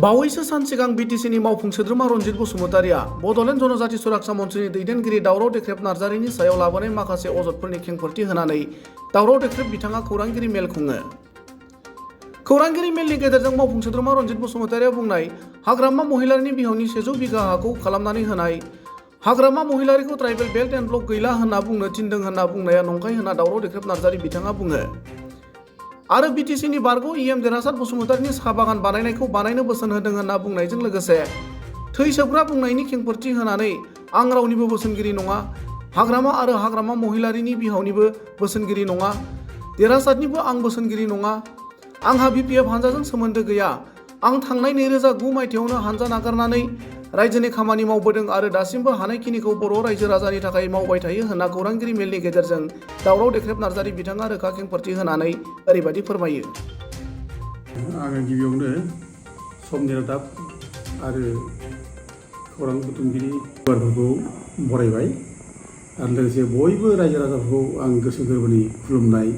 बावैसो सान सिगां बिटिसिनि मावफुं सोद्रोमा रनजित बसुमतारिया बड'लेण्ड जनजाति सुरक्षा मन्थ्रिनि दैदेनगिरि दावराव देख्रेब नार्जारिनि सायाव लाबोनाय माखासे अजदफोरनि खेंफोरथि होनानै दावराव देख्रेब बिथाङा खौरांगिरि मेल खुङो। खौरांगिरि मेलनि गेजेरजों मावफुं सोद्रोमा रनजित बसुमतारिया बुंनाय हाग्रामा महिलारिनि बिहावनि 100 बिघा हाखौ खालामनानै होनाय, हाग्रामा महिलारिखौ ट्राइबेल बेल्ट एन्ड ब्लक गैला होनना बुंनो थिनदों होनना बुंनाया नंखाय होनना दावराव देख्रेब नार्जारि बिथाङा बुङो। आरो बिटिसिनि बारग' इएम देरहासार बसुमतारिनि साहा बागान बानायनायखौ बानायनो बोसोन होदों होनना बुंनायजों लोगोसे थै सोबग्रा बुंनायनि खेंफोरथि होनानै आं रावनिबो बोसोनगिरि नङा, हाग्रामा आरो हाग्रामा महिलारिनि बिहावनिबो बोसोनगिरि नङा, देरहासारनिबो आं बोसोनगिरि नङा, आंहा बिपिएफ हानजाजों सोमोन्दो गैया, आं थांनाय 2009 मायथाइयावनो हानजा नागारनानै रायजोनि खामानि मावबोदों आरो दासिमबो हानायखिनिखौ बर' रायजो राजानि थाखाय मावबाय थायो होनना खौरांगिरि मेलनि गेजेरजों दावराव देख्रेब नार्जारि बिथाङा रोखा खेंफोरथि होनानै ओरैबायदि फोरमायो। आङो गिबियावनो समनि रादाब आरो खौरां बुथुमगिरि गुवारफोरखौ बरायबाय आरो लोगोसे बयबो रायजो राजाफोरखौ आं गोसो गोरबोनि खुलुमनाय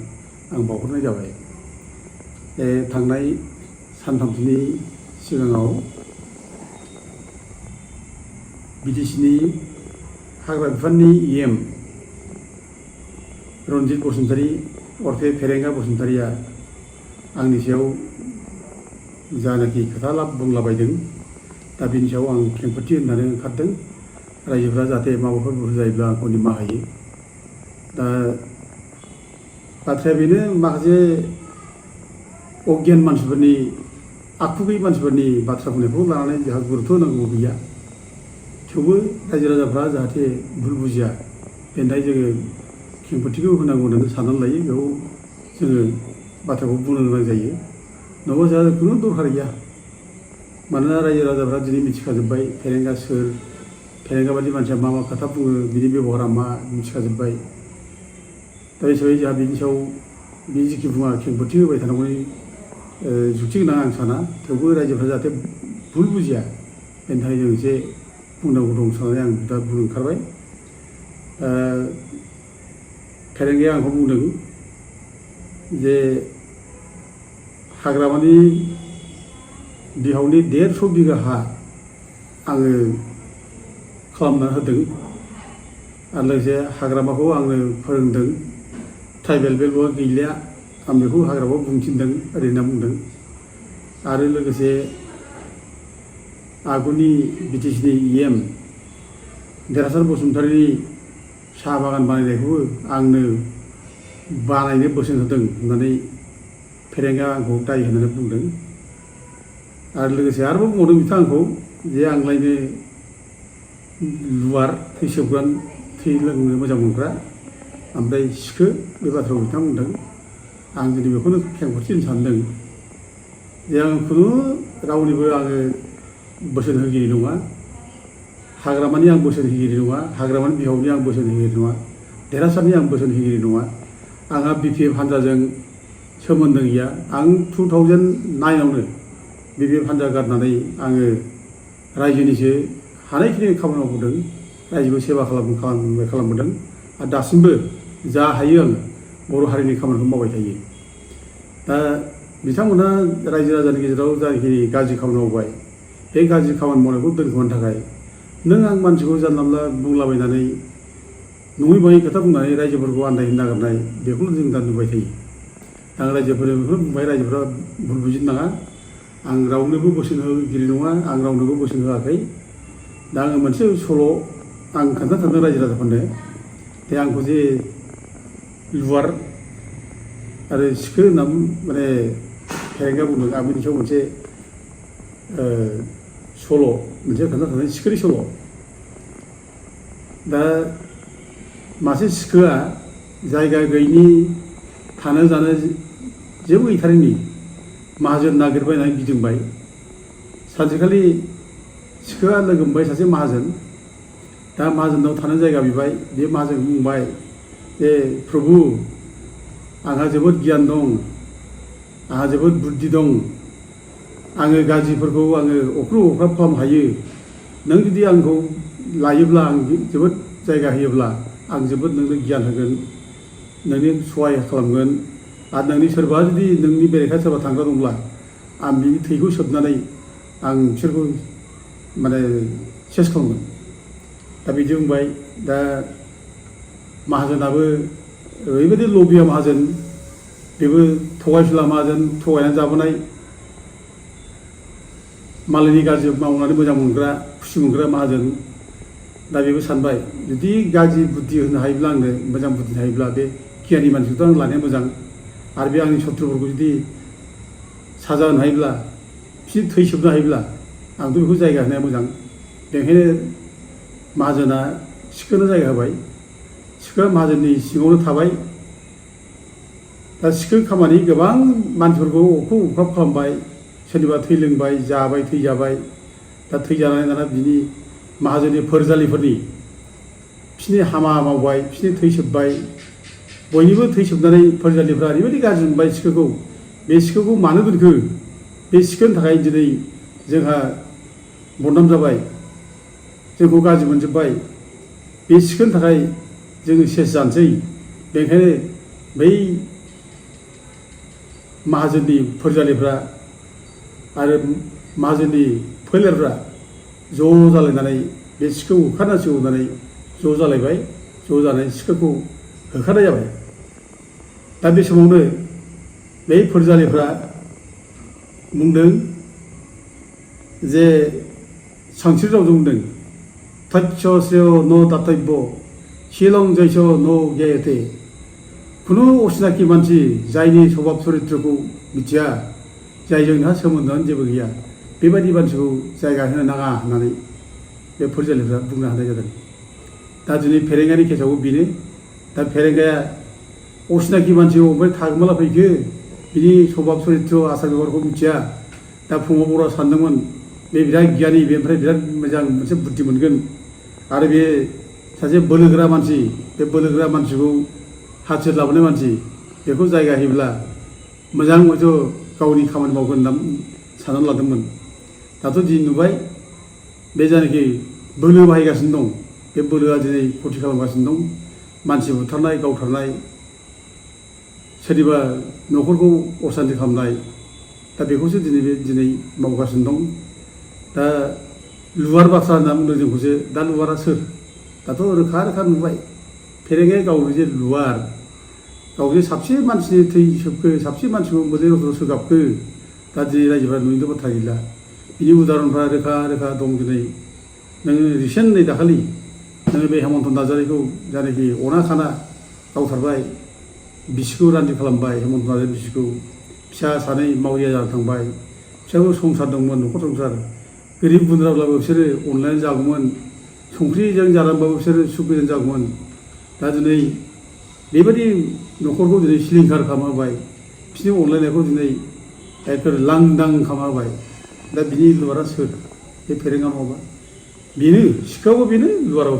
आं बावहरनाय जाबाय। थांनाय सानथामसोनि सिगाङाव बिटिसिनि हाग्रा बिफाननि इएम रनजित बसुमतारी अरफे फेरेंगा बसुमतारीया आंनि सायाव जानाखि खोथा बुंलाबायदों दा बिनि सायाव आं खेंफोरथि होननानै ओंखारदों। रायजोफ्रा जाहाथे माबाफोर भुल जायोब्ला आंखौ निमाहा होयो। दा बाथ्राया बेनो, माखासे अगियान मानसिफोरनि आखु गैयै मानसिफोरनि बाथ्रा बुंनायखौ लानानै जोंहा गुरुत्व होनांगौ गैया। थेवबो रायजो राजाफ्रा जाहाथे भुल बुजिया बेनि थाखाय जोङो खेंफोरथिखौ होनांगौ होननानै साननानै लायो। बेयाव जोङो बाथ्राखौ बुंनो गोनां जायो। नङाबा जोंहा खुनु दरखार गैया। मानोना रायजो राजाफ्रा दिनै मिथिखाजोब्बाय फेरेंगा सोर, फेरेंगा बादि मानसिया मा मा खोथा बुङो, बिनि बेबहारा मा मिथिखाजोब्बाय। दा बे हिसाबै जोंहा बिनि सायाव बे जिखि बुङा खेंफोरथि होबाय थानांगौनि जुक्ति गोनां आं साना। थेवबो रायजोफ्रा जाहाथे भुल बुजिया बेनि थाखाय जों एसे बुंनांगौ दं साननानै आं दा बुंनो ओंखारबाय। फेरेंगाया आंखौ बुंदों जे हाग्रामानि बिहावनि 150 बिघा हा आङो खालामना होदों आरो लोगोसे हाग्रामाखौ आंनो फोरोंदों, ट्राइबेल बेल्टआ गैलिया आं बेखौ हाग्रामायाव बुंथिनदों ओरैनो बुंदों। आरो लोगोसे आगुनि बिटिसिनि इएम देरहासार बसुमतारीनि साहा बागान बानायनायखौबो आंनो बानायनो बोसोन होदों होननानै फेरेंगा आंखौ दाय होननानै बुंदों। आरो लोगोसे आरोबाव बुंबावदों बिथाङा आंखौ जे आंलायनो लुवार, थै सोबग्रा, थै लोंनो मोजां मोनग्रा ओमफ्राय सिखो, बे बाथ्राखौ बिथाङा बुंदों। आं दिनै बेखौनो खेंफोरथि होनो सानदों जे आं खुनु रावनिबो आङो बोसोन होगिरि नङा, हाग्रामानि आं बोसोन होगिरि नङा, हाग्रामानि बिहावनि आं बोसोन होगिरि नङा, देरहासारनि आं बोसोन होगिरि नङा। आंहा बिपिएफ हानजाजों सोमोन्दो गैया। आं 2009आवनो बिपिएफ हानजा गारनानै आङो रायजोनिसो हानायखिनि खामानि मावबोदों, रायजोखौ सेबा खालामबोदों आरो दासिमबो जा हायो आं बर' हारिनि खामानिखौ मावबाय थायो। दा बिथांमोना रायजो राजानि गेजेराव जाखिनि गाज्रि खामानि मावबाय बे गाज्रि खामानि मावनायखौ दोनखोमानो थाखाय नों आं मानसिखौ जानला मोनला बुंलाबायनानै नङै बाङै खोथा बुंनानै रायजोफोरखौ आन्दायनो नागिरनाय बेखौनो जों दा नुबाय थायो। आं रायजोफोरनो बेखौनो बुंबाय, रायजोफ्रा भुल बुजिनो नाङा। आं रावनोबो बोसोन होगिरि नङा, आं रावनोबो बोसोन होआखै। दा आङो मोनसे सल' आं खोन्थानो सानदों रायजो राजाफोरनो। दे आंखौ जे लुवार आरो सिखो होनना माने फेरेंगा बुंदों, आं बिनि सायाव मोनसे सल' मोनसे खोन्थानो सानदों, सिखोनि सल'। दा मासे सिखोआ जायगा गैयिनि, थानो जानो जेबो गैथारैनि माहाजोन नागिरबायनानै गिदिंबाय। सानसेखालि सिखोआ लोगो मोनबाय सासे माहाजोन। दा माहाजोनाव थानो जायगा बिबाय। बे माहाजोन बुंबाय जे प्रभु, आंहा जोबोद गियान दं, आंहा जोबोद बुद्धि दं, आङो गाज्रिफोरखौ आङो अख्रुब अख्राब खालामनो हायो। नों जुदि आंखौ लायोब्ला, आं जोबोद जायगा होयोब्ला आं जोबोद नोंनो गियान होगोन, नोंनि सहाय खालामगोन। आरो नोंनि सोरबा जुदि नोंनि बेरेखा सोरबा थांग्रा दंब्ला आं बिनि थैखौ सोबनानै आं बिसोरखौ माने सेस खालामगोन दा बिदि बुंबाय दा माहाजोनाबो ओरैबायदि लबिया माहाजोन बेबो थगायसुला माहाजोन थगायनानै जाबोनाय मालायनि गाज्रि मावनानै मोजां मोनग्रा खुसि मोनग्रा माहाजोन दा बेबो सानबाय जुदि गाज्रि बुद्धि होनो हायोब्ला आंनो मोजां बुद्धि हायोब्ला बे गियानि मानसिखौथ' आं लानाया मोजां आरो बे आंनि शत्रुफोरखौ जुदि साजा होनो हायोब्ला बिसोर थैसोबनो हायोब्ला आंथ' बेखौ जायगा होनाया मोजां बेनिखायनो माहाजोना सिखोनो जायगा होबाय सिखोआ माहाजोननि सिङावनो थाबाय दा सिखो खामानि गोबां मानसिफोरखौ अख्रुब खालामबाय सोरनिबा थै लोंबाय जाबाय थैजाबाय दा थैजानानै दाना बिनि माहाजोननि फोरजालिफोरनि बिसोरनि हामा मावबाय बिसोरनि थैसोबबाय बयनिबो थैसोबनानै फोरजालिफ्रा ओरैबायदि गाज्रि मोनबाय सिखोखौ बे सिखोखौ मानो दोनखो बे सिखोनि थाखाय दिनै जोंहा बदनाम जाबाय जोंखौ गाज्रि मोनजोब्बाय बे सिखोनि थाखाय जोङो सेस जानोसै बेनिखायनो बै माहाजोननि फोरजालिफ्रा आरो माहाजोननि फोलेरफ्रा ज' जालायनानै बे सिखौ होखारनांसिगौ होननानै ज' जालायबाय ज' जानानै सिखोखौ होखारनाय जाबाय दा बे समावनो बै फोरजालिफ्रा बुंदों जे संस्कृत रावजों बुंदों तच्छस्रेय न दातव्य शिलं जैस न गेयते खुनु असिनाखि मानसि जायनि स्वभाब चरित्रखौ मिथिया जायजों नोंहा सोमोन्दोआनो जेबो गैया बेबायदि मानसिखौ जायगा होनो नाङा होननानै बे फोरजालिफ्रा बुंनो हानाय जादों दा दिनै फेरेंगानि केसावबो बेनो दा फेरेंगाया असिनाखि मानसि अबेहाय थागोमाला फैखो बिनि स्वभाब चरित्र आसार बेबहारखौ मिथिया दा फुङाव बर'आ सानदोंमोन बे बिराद गियानि बेनिफ्राय बिराद मोजां मोनसे बुद्धि मोनगोन आरो बे सासे बोलोगोरा मानसि बे बोलोगोरा मानसिखौ हाथियार लाबोनाय मानसि बेखौ जायगा होयोब्ला मोजां हयथ' गावनि खामानि मावगोन होनना साननानै लादोंमोन दाथ' दिनै नुबाय बे जायनाखि बोलो बाहायगासिनो दं बे बोलोआ दिनै खथि खालामगासिनो दं मानसि बुथारनाय गावथारनाय सोरनिबा न'खरखौ असान्ति खालामनाय दा बेखौसो दिनै मावगासिनो दं दा लुवार बाथ्रा होनना बुंदों जोंखौसो दा लुवारा सोर दाथ' रोखा रोखा नुबाय फेरेंगाया गावनो जे लुवार गावजे साबसे मानसिनि थै सोबखो साबसे मानसिखौ मोदै रथ' सोगाबखो दा दिनै रायजोफ्रा नुयैनो बाथ्रा गैला बिनि उदाहरनफ्रा रोखा रोखा दं दिनै नोङो रिसेन्ट नै दाखालि नोङो बे हेमन्त नार्जारिखौ जायनाखि अना खाना गावथारबाय बिसिखौ रान्दि खालामबाय हेमन्त नार्जारि बिसिखौ फिसा सानै मावरिया जानानै थांबाय फिसाखौ संसार दंमोन न'खर संसार गोरिब गुन्द्राब्लाबो बिसोरो अनलायनानै जागौमोन संख्रिजों जानानैबाबो बिसोरो सुख गोजोन जागौमोन दा दिनै बेबायदि न'खरखौ दिनै सिलिंखार खालामहोबाय बिसोरनि अनलायनायखौ दिनै एखेबारे लांदां खालामहोबाय दा बिनि लुवारा सोर बे फेरेंगा नङाबा बेनो सिखावबो बेनो लुवाराबो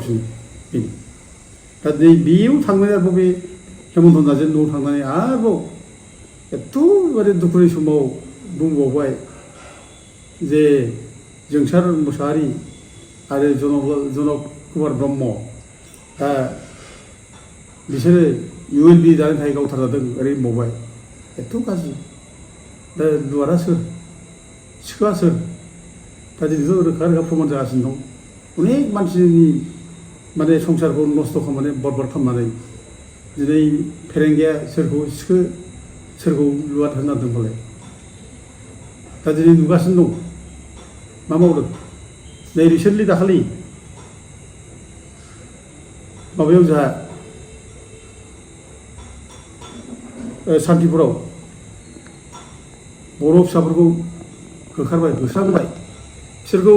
बेनो दा दिनै बेयाव थांनानै आरोबाव बे हेमन्त नार्जारिनि न'आव थांनानै आरोबाव एथ'बारे दुखुनि समाव बुंबावबाय जे जोंसार मोसाहारि आरो जनक कुमार ब्रह्म दा बिसोरो ULB दानि थाखाय गावथारजादों ओरै बुंबावबाय एथ' गाज्रि दा लुवारा सोर सिखावा सोर दा दिनैथ' रोखा रोखा फोरमान जागासिनो दं अनेक मानसिनि माने संसारखौ नस्थ' खालामनानै बरबाद खालामनानै दिनै फेरेंगाया सोरखौ सिखो सोरखौ लुवार होनना दोनबालाय दा दिनै नुगासिनो दं मा मावदों नै रिसेन्टलि दाखालि माबायाव जोंहा सान्तिपुराव बर' फिसाफोरखौ होखारबाय होस्रांबाय बिसोरखौ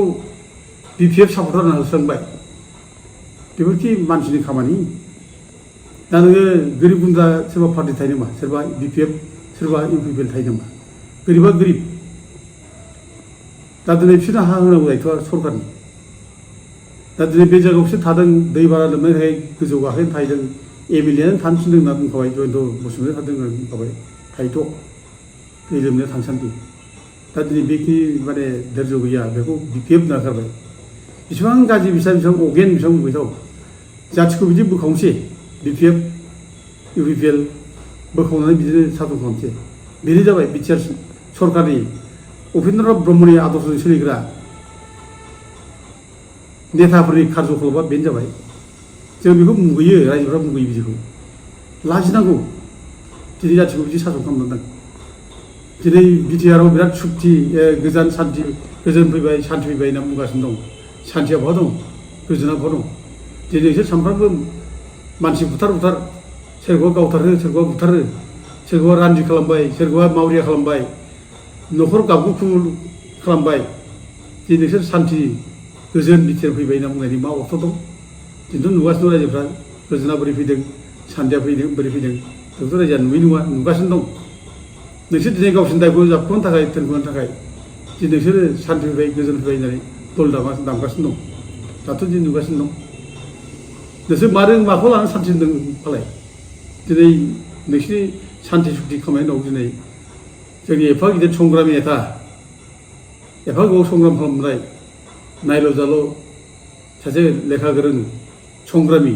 BPF सापर्टार होनना होस्रांबाय बेफोरखि मानसिनि खामानि दा नोङो गोरिब गुन्द्रा सोरबा पार्टि थायो नामा सोरबा BPF सोरबा UPPL थायो नामा गोरिबा गोरिब दा दिनै बिसोरनो हा होनांगौ दायथ'आ सरकारनि दा दिनै बे जायगायाव बिसोर थादों दै बाना लोमनायनि थाखाय गोजौ गाखोनानै थाहैदों MLA थानो थिनदों होनना बुंखाबाय जयन्त बसुमतारी थादों होनना बुंखाबाय थाहैथ' दै लोमनाया थांसान्दि दा दिनै बेखिनि माने धैर्य गैया बेखौ BPF होनना होखारबाय बेसेबां गाज्रि बेसेबां अगेन बेसेबां बुंबायथाव जाथिखौ बिदि बोखावनोसै BPF UPPL बोखावनानै बिदिनो साधन खालामसै बेनो जाबाय बिटिआर सरकारनि उपेन्द्रनाथ ब्रह्मनि आदर्शजों सोलिग्रा नेताफोरनि कार्जकलापआ बेनो जाबाय जों बेखौ मुगैयो रायजोफ्रा मुगैयो बिदिखौ लाजिनांगौ दिनै जाथिखौ बिदि सासन खालामनांदों दिनै बिटिआरआव बिराद सुक्ति गोजोन सान्थि गोजोन फैबाय सान्थि फैबाय होनना बुंगासिनो दं सान्थिया बहा दं गोजोना बहा दं दिनै नोंसोर सानफ्रामबो मानसि बुथार सोरखौबा गावथारो सोरखौबा बुथारो सोरखौबा रान्दि खालामबाय सोरखौबा मावरिया खालामबाय न'खर गाबगुखु खालामबाय दिनै नोंसोर सान्थि गोजोन बिटिआर फैबाय होनना बुंनायनि मा अर्थ दं दिनैथ' नुगासिनो दं रायजोफ्रा गोजोना बोरै फैदों सान्थिया बोरै फैदों बेखौथ' रायजोआ नुयै नङा नुगासिनो दं नोंसोर दिनै गावसोरनि दायखौ जाबख'नो थाखाय दोनख'नो थाखाय दिनै नोंसोरो सान्थि फैबाय गोजोन फैबाय होननानै दल दामगासिनो दं दाथ' दिनै नुगासिनो दं नोंसोर माखौ लानानै सान्थि होनदों फालाय दिनै नोंसिनि सान्थि सुक्ति खालामनायनि उनाव दिनै जोंनि एफा गिदिर संग्रामि नेता एफा गोबाव संग्राम खालामनाय नायल' जाल' सासे लेखा गोरों संग्रामि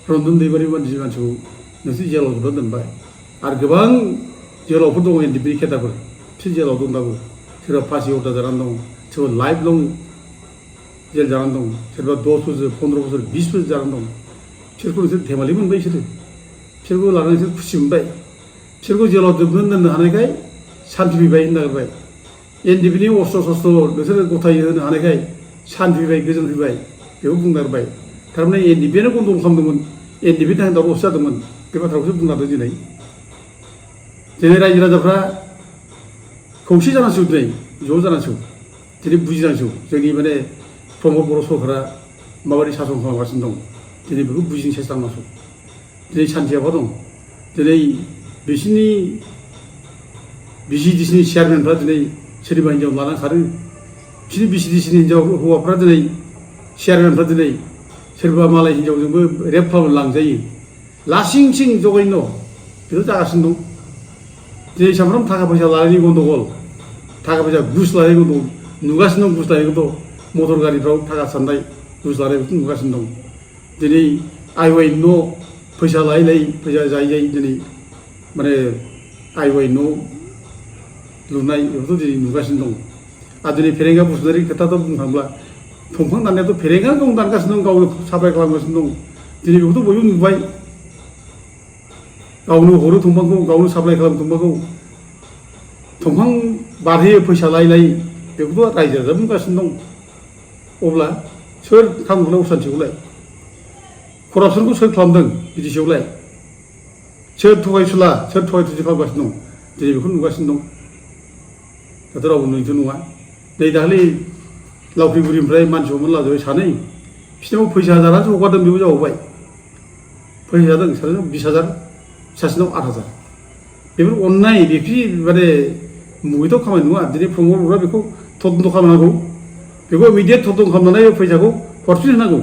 रन्जन दैमारि बायदि मानसिखौ नोंसोर जेलाव जोबना दोनबाय आरो गोबां जेलावफोर दङ एनडिएफबि केटाफोर बिसोर जेलाव दं दाबो सोरबा फासि अर्डार जानानै दं सोरबा लाइफ लं जेल जानानै दं सोरबा 10 बोसोर 15 बोसोर 20 बोसोर जानानै दं बिसोरखौ नोंसोर धेमालि मोनबाय बिसोरखौ लानानै नोंसोर खुसि मोनबाय बिसोरखौ जेलाव जोबनो दोननो हानायखाय सान्थि फैबाय होननो नागिरबाय एनडिएफबिनि अस्त्र शस्त्र नोंसोर गथायै होनो हानायखाय सान्थि फैबाय गोजोन फैबाय बेखौ बुंनो नागिरबाय थारमाने एनडिएफबिआनो गन्दगल खालामदोंमोन एनडिएफबिनि थाखाय दावराव जादोंमोन बे बाथ्राखौसो बुंलांदों दिनै रायजो राजाफ्रा खौसे जानांसिगौ दिनै ज' जानांसिगौ दिनै बुजिनांसिगौ जोंनि माने प्रमद बर' सरकारा माबायदि सासन खालामगासिनो दं दिनै बेखौ बुजिनो सेस्था खालामनांसिगौ दिनै सान्थिया बहा दं दिनै बिसोरनि बिसिडिसिनि चेयारमेनफ्रा दिनै सोरनिबा हिन्जाव लानानै खारो बिसोरनि बिसिडिसिनि हिन्जाव हौवाफ्रा दिनै चेयारमेनफ्रा दिनै सोरबा मालाय हिन्जावजोंबो रेप खालामनो लांजायो लासिं सिं जगायनो दं बेथ' जागासिनो दं दिनै सामफ्राम थाखा फैसा लानायनि गन्दगल थाखा फैसा घुस लानाय गन्दगल नुगासिनो दं घुस लानायखौथ' मटर गारिफ्राव थाखा साननाय घुस लानायखौथ' नुगासिनो दं दिनै आइवाइ न' फैसा लायै फैसा जायै दिनै माने आइवाइ न' लुनाय बेखौथ' दिनै नुगासिनो दं आरो दिनै फेरेंगा बसुमतारी खोथाथ' बुंनो थाङोब्ला दंफां दाननायाथ' फेरेंगा गावनो दानगासिनो दं गावनो साप्लाय खालामगासिनो दं दिनै बेखौथ' बयबो नुबाय गावनो हरो दंफांखौ गावनो साप्लाय खालामो दंफांखौ दंफां बारहोयो फैसा लायै बेखौथ' रायजो राजा बुंगासिनो दं अब्ला सोर खालामदोंलाय असान्थिखौलाय करापसनखौ सोर खालामदों बिटिसिआवलाय सोर थगायसुला सोर थगाय थुसि खालामगासिनो दं दिनै बेखौ नुगासिनो दं दाथ' रावबो नुयैथ' नङा नै दाखालि लावख्रिगुरिनिफ्राय मानसि हमना लाजोबबाय सानै बिसोरनाव फैसा जानानैसो हगारदों बेबो जाबावबाय फैसा जादों सासेनाव 20,000 सासेनाव 8,000 बेफोर अननाय बेखि माने मुगैथाव खामानि नङा दिनै प्रमद बर'आ बेखौ तदन्त खालामनांगौ बेखौ इमिडियेट तदन्त खालामनानै फैसाखौ हरफिन होनांगौ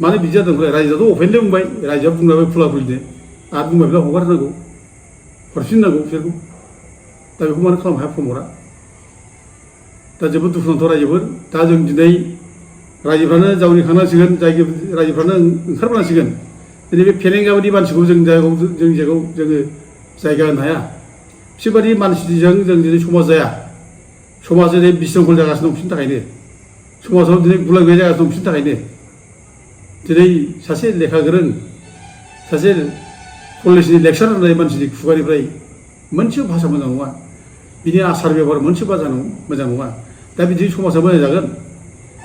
मानो बिदि जादों रायजोआथ' अपेनलि बुंबाय रायजोआ बुंलाबाय खुला खुलिनो आरो बुंबाय बिला हगार होनांगौ हरफिननांगौ बिसोरखौ दा बेखौ मानो खालामनो हाया प्रमदआ दा जोबोद दुखुनांथाव रायजोफोर दा जों दिनै रायजोफ्रानो जावरिखांनांसिगोन रायजोफ्रानो ओंखारबोनांसिगोन दिनै बे फेरेंगा बायदि मानसिखौ जोंनि जायगायाव जोङो जायगा होनो हाया बिसोरबायदि मानसिजों जों दिनै समाज जाया समाज दिनै बिस्रंखल जागासिनो दं बिसोरनि थाखायनो समाजाव दिनै गुलाय गुजाय जागासिनो दं बिसोरनि थाखायनो दिनै सासे लेखा गोरों सासे कलेजनि लेक्सार होनाय मानसिनि खुगानिफ्राय मोनसेबो भाषा मोजां नङा बिनि आसार बेबहार मोनसेबो मोजां नङा दा बिदि समाजा मोजां जागोन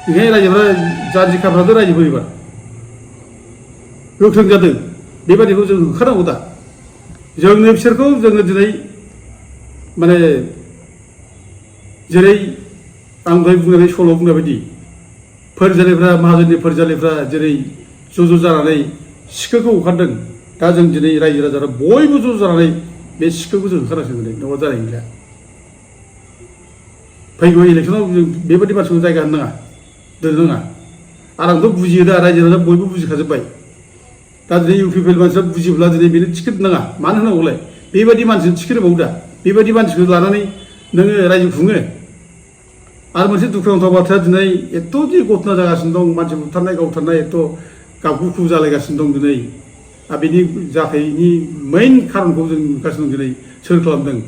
बेखायनो रायजोफ्रा जान्जिखाफ्राथ' रायजो बोरैबा गोख्रों जादों बेबादिखौ जों होखानांगौ दा जोंनो बिसोरखौ जोङो दिनै माने जेरै आं दहाय बुंनाय सल' बुंनाय बायदि फोरजालिफ्रा माहाजोननि फोरजालिफ्रा जेरै ज' जानानै सिखोखौ होखारदों दा जों दिनै रायजो राजाफ्रा बयबो ज' जानानै बे सिखोखौ जों होखारनांसिगोन नङाबा जानाय गैला फैगौ इलेक्सनाव जों बेबायदि मानसिखौ जायगा होनो नाङा दोननो नाङा आरो आंथ' बुजियो दा रायजो राजा बयबो बुजिखाजोब्बाय दा दिनै इउपिपिएल मानसिफ्रा बुजिब्ला दिनै बेनो टिकेट नाङा मानो होनांगौलाय बेबायदि मानसिनो टिकेट होबावो दा बेबायदि मानसिखौ लानानै नोङो रायजो खुङो आरो मोनसे दुखुनांथाव बाथ्राया दिनै एथ' जि घटना जागासिनो दं मानसि बुथारनाय गावथारनाय एथ' गाबगु जालायगासिनो दं दिनै आरो बेनि जाथायनि मेइन खारनखौ जों नुगासिनो दं दिनै सोर खालामदों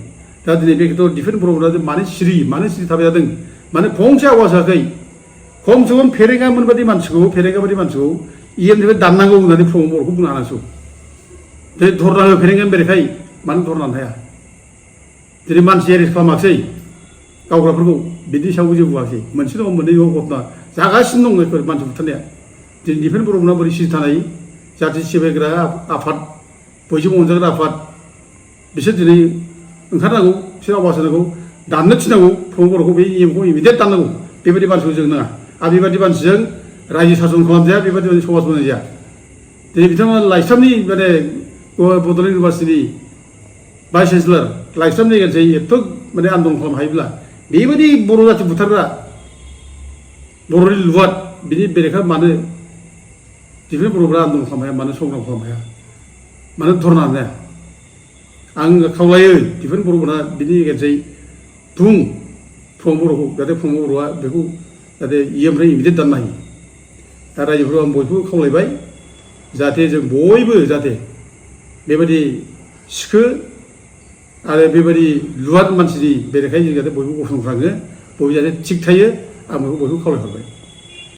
दा दिनै बे खेथ्रआव दिफेन बर'फोरा मानो सिरि थाबाय थादों माने फंसे आवाज होआखै खमसे खम फेरेंगा बादि मानसिखौ इएमनिफ्राय दाननांगौ होननानै प्रमद बर'खौ बुंनो हानांगौ दिनै धरना हो फेरेंगानि बेरेखायै मानो धरनानै हाया दिनै मानसि एरेस्ट खालामाखै गावग्राफोरखौ बिदि सायावबो जेबो बुङाखै मोनसे दङ मोननै दङ घटना जागासिनो दं बेफोर मानसि बुथारनाया दिनै दिफेन बर'फोरा बोरै सिरि थानो हायो जाथि सिबिग्रा आफाद बयजोंबो अनजाग्रा आफाद बिसोर दिनै ओंखारनांगौ बिसोर आवाज होनांगौ दाननो थिनांगौ प्रमद बर'खौ बे इएमखौ इमिडियेट दाननांगौ बेबायदि मानसिखौ जों नाङा आरो बेबायदि मानसिजों रायजो सासन खालामजाया बेबायदि मानसि समाज बनाय जाया दिनै बिथांमोना लाइस्रामनि माने बड'लेण्ड इउनिभार्सिटिनि भाइस चेन्सेलर लाइस्रामनि एगेन्सै एथ' माने आन्दलन खालामनो हायोब्ला बेबायदि बर' जाथि बुथारग्रा बर'नि लुवाद बिनि बेरेखा मानो दिफेन बर'फोरा आन्दलन खालामनो हाया मानो संग्राम खालामनो हाया मानो धरना होनो हाया आं खावलायो दिफेन बर'फोरा बिनि एगेन्सै बुं प्रमद बर'खौ जाहाथे प्रमद बर'आ बेखौ जाहाथे इएमनिफ्राय इमिडियेट दाननो हायो दा रायजोफोरखौ आं बयबो खावलायबाय जाहाथे जों बयबो जाहाथे बेबायदि सिखो आरो बेबायदि लुवाद मानसिनि बेरेखायै जों जाहाथे बयबो गसंथाङो बयबो जाहाथे थिग थायो आं बेखौ बयबो खावलायहरबाय